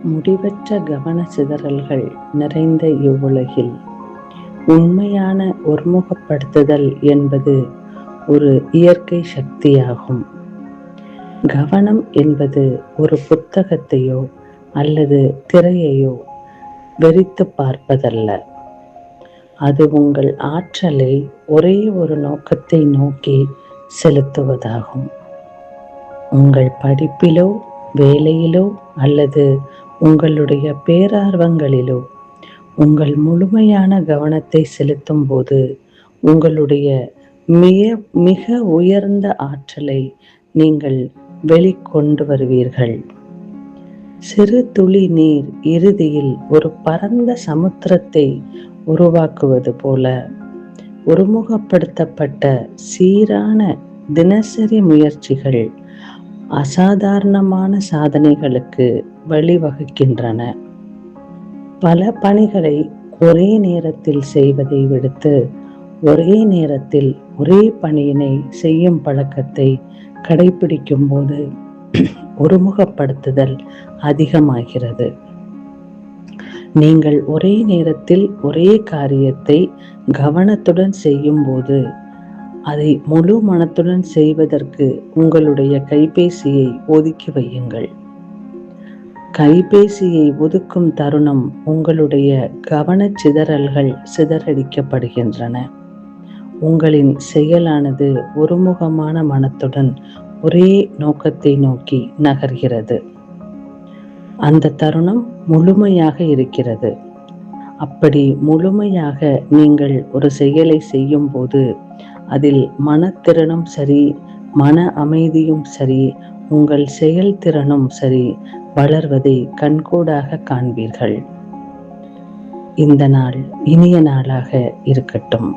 முடிவற்ற கவன சிதறல்கள் நிறைந்த இவ்வுலகில் உண்மையான ஒருமுகப்படுத்துதல் என்பது ஒரு இயற்கை சக்தியாகும். கவனம் என்பது ஒரு புத்தகத்தையோ அல்லது திரையையோ வெறித்து பார்ப்பதல்ல. அது உங்கள் ஆற்றலை ஒரே ஒரு நோக்கத்தை நோக்கி செலுத்துவதாகும். உங்கள் படிப்பிலோ, வேலையிலோ அல்லது உங்களுடைய பேரார்வங்களிலோ உங்கள் முழுமையான கவனத்தை செலுத்தும் போது உங்களுடைய மிக உயர்ந்த ஆற்றலை நீங்கள் வெளிக்கொண்டு வருவீர்கள். சிறு துளி நீர் இறுதியில் ஒரு பரந்த சமுத்திரத்தை உருவாக்குவது போல ஒருமுகப்படுத்தப்பட்ட சீரான தினசரி முயற்சிகள் அசாதாரணமான சாதனைகளுக்கு வழிவகுக்கின்றன. பல பணிகளை ஒரே நேரத்தில் செய்வதை விடுத்து ஒரே நேரத்தில் ஒரே பணியினை செய்யும் பழக்கத்தை கடைபிடிக்கும் போது ஒருமுகப்படுத்துதல் அதிகமாகிறது. நீங்கள் ஒரே நேரத்தில் ஒரே காரியத்தை கவனத்துடன் செய்யும் போது அதை முழு மனத்துடன் செய்வதற்கு உங்களுடைய கைபேசியை ஒதுக்கி வையுங்கள். கைபேசியை ஒதுக்கும் தருணம் உங்களுடைய கவனச்சிதறல்கள் சிதறடிக்கப்படுகின்றன. உங்களின் செயலானது ஒருமுகமான மனத்துடன் ஒரே நோக்கத்தை நோக்கி நகர்கிறது. அந்த தருணம் முழுமையாக இருக்கிறது. அப்படி முழுமையாக நீங்கள் ஒரு செயலை செய்யும் போது அதில் மனத்திறனும் சரி, மன அமைதியும் சரி, உங்கள் செயல்திறனும் சரி வளர்வதை கண்கூடாக காண்பீர்கள். இந்த நாள் இனிய நாளாக இருக்கட்டும்.